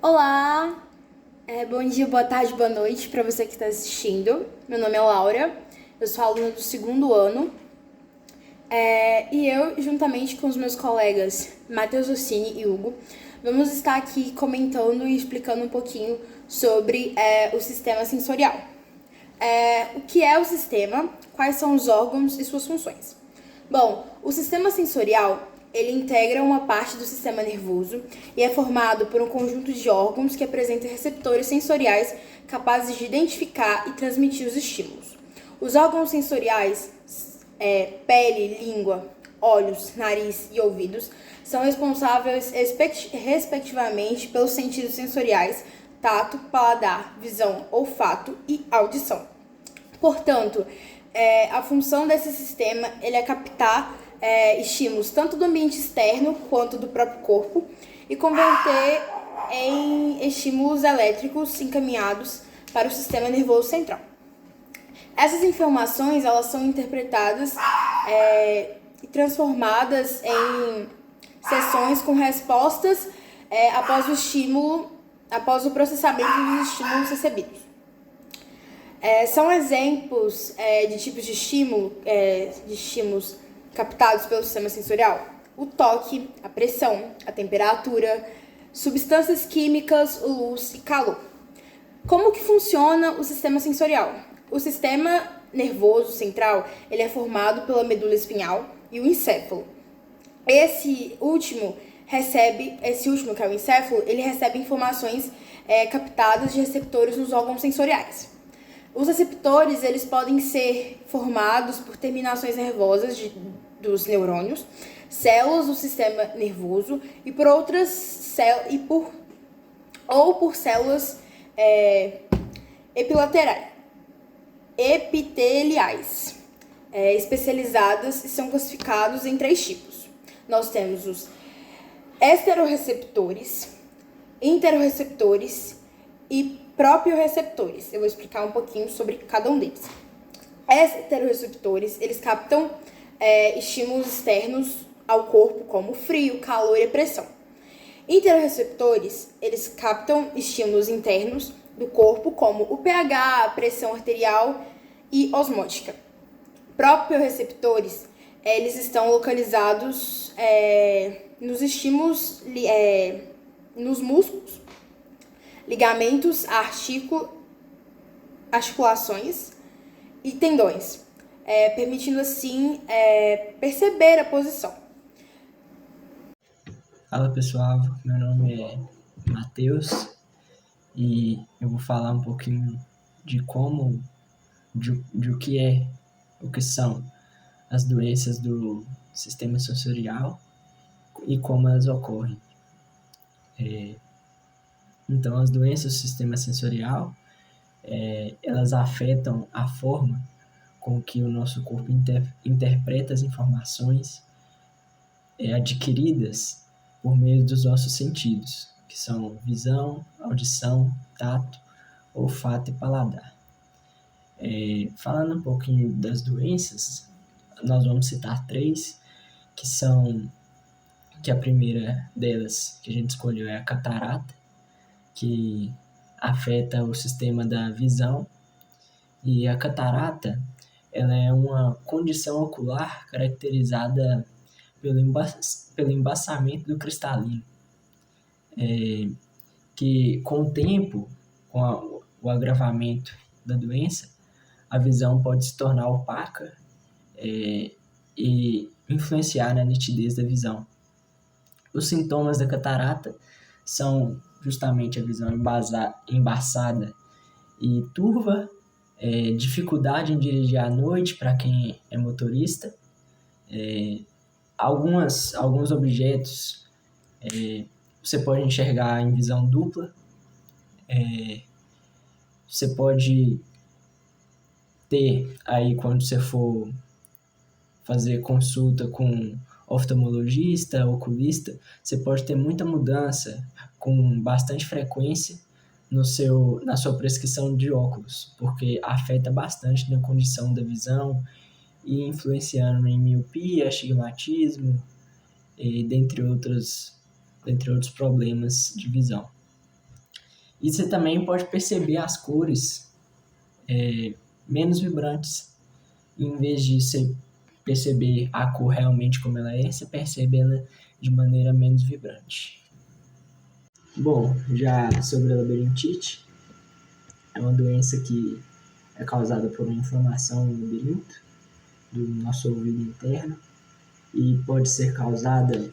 Olá, bom dia, boa tarde, boa noite para você que está assistindo. Meu nome é Laura, eu sou aluna do segundo ano e eu, juntamente com os meus colegas Matheus Ossini e Hugo, vamos estar aqui comentando e explicando um pouquinho sobre o sistema sensorial. O que é o sistema, quais são os órgãos e suas funções. Bom, o sistema sensorial, ele integra uma parte do sistema nervoso e é formado por um conjunto de órgãos que apresentam receptores sensoriais capazes de identificar e transmitir os estímulos. Os órgãos sensoriais, pele, língua, olhos, nariz e ouvidos, são responsáveis respectivamente pelos sentidos sensoriais, tato, paladar, visão, olfato e audição. Portanto, a função desse sistema ele é captar estímulos tanto do ambiente externo quanto do próprio corpo e converter em estímulos elétricos encaminhados para o sistema nervoso central. Essas informações elas são interpretadas e transformadas em sessões com respostas após o processamento dos estímulos recebidos. São exemplos de tipos de estímulos captados pelo sistema sensorial: o toque, a pressão, a temperatura, substâncias químicas, luz e calor. Como que funciona o sistema sensorial? O sistema nervoso central ele é formado pela medula espinhal e o encéfalo. Esse último, que é o encéfalo, ele recebe informações captadas de receptores nos órgãos sensoriais. Os receptores eles podem ser formados por terminações nervosas dos neurônios, células do sistema nervoso e por por células epiteliais especializadas e são classificados em 3 tipos. Nós temos os esteroreceptores, interoreceptores e proprioreceptores. Eu vou explicar um pouquinho sobre cada um deles. Esteroreceptores, eles captam estímulos externos ao corpo, como frio, calor e pressão. Interoreceptores, eles captam estímulos internos do corpo, como o pH, a pressão arterial e osmótica. Proprioreceptores, eles estão localizados nos estímulos, nos músculos, ligamentos, articulações e tendões, permitindo assim perceber a posição. Fala pessoal, meu nome é Matheus e eu vou falar um pouquinho de o que são as doenças do sistema sensorial e como elas ocorrem. Então, as doenças do sistema sensorial, elas afetam a forma com que o nosso corpo interpreta as informações adquiridas por meio dos nossos sentidos, que são visão, audição, tato, olfato e paladar. Falando um pouquinho das doenças, nós vamos citar 3, que a primeira delas que a gente escolheu é a catarata, que afeta o sistema da visão. E a catarata, ela é uma condição ocular caracterizada pelo embaçamento do cristalino, que com o tempo, o agravamento da doença, a visão pode se tornar opaca e influenciar na nitidez da visão. Os sintomas da catarata são justamente a visão embaçada e turva, dificuldade em dirigir à noite para quem é motorista, alguns objetos você pode enxergar em visão dupla, você pode ter aí, quando você for fazer consulta com oftalmologista, oculista, você pode ter muita mudança com bastante frequência na sua prescrição de óculos, porque afeta bastante na condição da visão e influenciando em miopia, astigmatismo, dentre outros problemas de visão. E você também pode perceber as cores menos vibrantes. Em vez de você perceber a cor realmente como ela é, você percebe ela de maneira menos vibrante. Bom, já sobre a labirintite, é uma doença que é causada por uma inflamação no labirinto do nosso ouvido interno e pode ser causada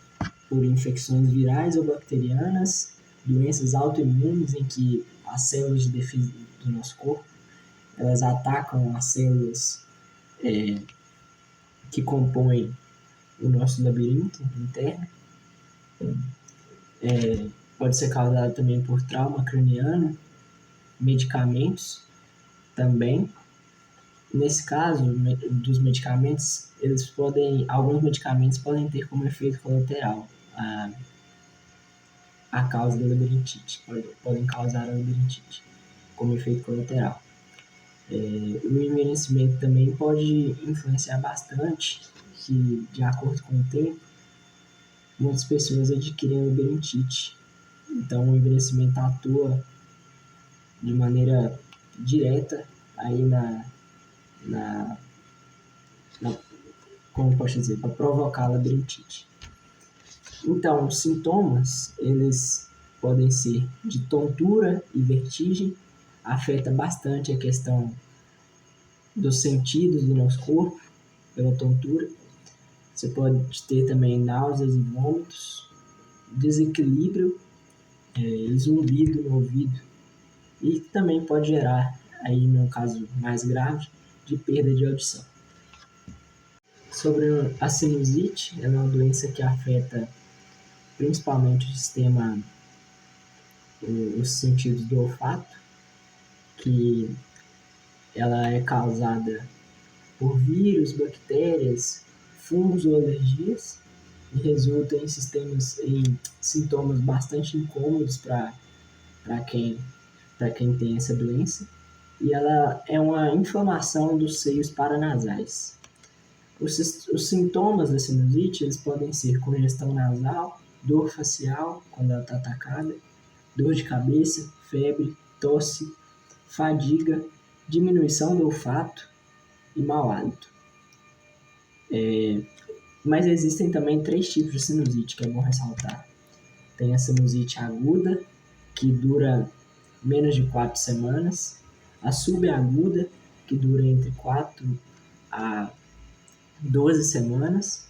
por infecções virais ou bacterianas, doenças autoimunes em que as células de defesa do nosso corpo elas atacam as células que compõem o nosso labirinto interno. Pode ser causado também por trauma craniano, medicamentos também. Nesse caso, dos medicamentos, alguns medicamentos podem ter como efeito colateral a causa da labirintite, podem causar a labirintite como efeito colateral. O envelhecimento também pode influenciar bastante, que de acordo com o tempo, muitas pessoas adquirem labirintite. Então, o envelhecimento atua de maneira direta aí como posso dizer, para provocar labirintite. Então, os sintomas, eles podem ser de tontura e vertigem, afeta bastante a questão dos sentidos do nosso corpo, pela tontura. Você pode ter também náuseas e vômitos, desequilíbrio, zumbido no ouvido, e também pode gerar, aí num caso mais grave, de perda de audição. Sobre a sinusite, ela é uma doença que afeta principalmente os sentidos do olfato, que ela é causada por vírus, bactérias, fungos ou alergias e resulta em sintomas bastante incômodos para quem tem essa doença. E ela é uma inflamação dos seios paranasais. Os sintomas da sinusite eles podem ser congestão nasal, dor facial quando ela está atacada, dor de cabeça, febre, tosse, fadiga, diminuição do olfato e mau hálito. Mas existem também 3 tipos de sinusite que é bom ressaltar. Tem a sinusite aguda, que dura menos de 4 semanas, a subaguda, que dura entre 4 a 12 semanas,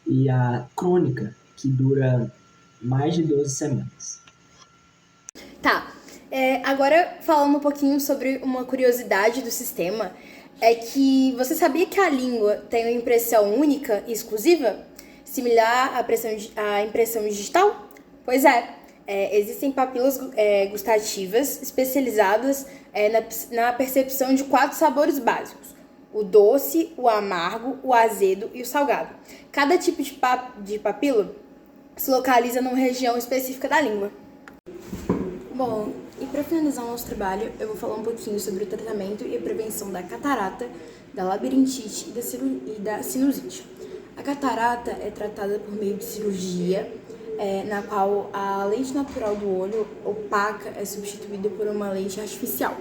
e a crônica, que dura mais de 12 semanas. Tá, agora falando um pouquinho sobre uma curiosidade do sistema, é que você sabia que a língua tem uma impressão única e exclusiva, similar à impressão digital? Pois existem papilas gustativas especializadas na percepção de 4 sabores básicos: o doce, o amargo, o azedo e o salgado. Cada tipo de papila se localiza numa região específica da língua. Bom, e para finalizar o nosso trabalho, eu vou falar um pouquinho sobre o tratamento e a prevenção da catarata, da labirintite e da sinusite. A catarata é tratada por meio de cirurgia, na qual a lente natural do olho, opaca, é substituída por uma lente artificial.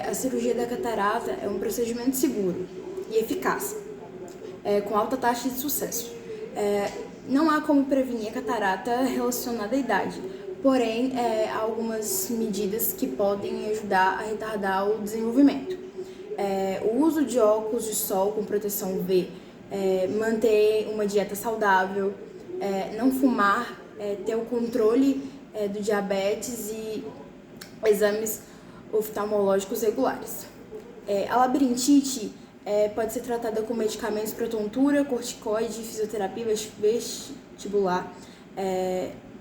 A cirurgia da catarata é um procedimento seguro e eficaz, com alta taxa de sucesso. Não há como prevenir a catarata relacionada à idade, porém, há algumas medidas que podem ajudar a retardar o desenvolvimento. O uso de óculos de sol com proteção UV, manter uma dieta saudável, não fumar, ter o controle do diabetes e exames oftalmológicos regulares. A labirintite pode ser tratada com medicamentos para tontura, corticoide, fisioterapia vestibular,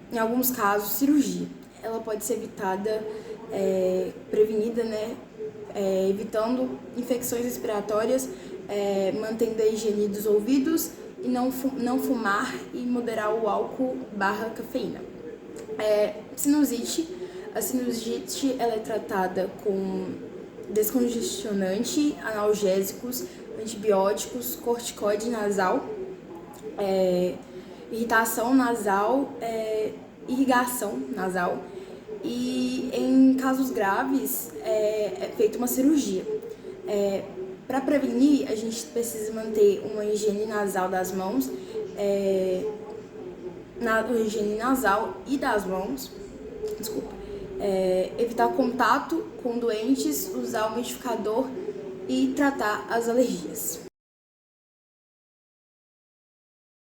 em alguns casos, cirurgia. Ela pode ser evitada, prevenida, evitando infecções respiratórias, mantendo a higiene dos ouvidos e não fumar e moderar o álcool/cafeína. Sinusite. A sinusite ela é tratada com descongestionante, analgésicos, antibióticos, corticoide nasal, irritação nasal, irrigação nasal E em casos graves é feita uma cirurgia. Para prevenir, a gente precisa manter uma higiene nasal das mãos, higiene nasal e das mãos, evitar contato com doentes, usar umidificador e tratar as alergias.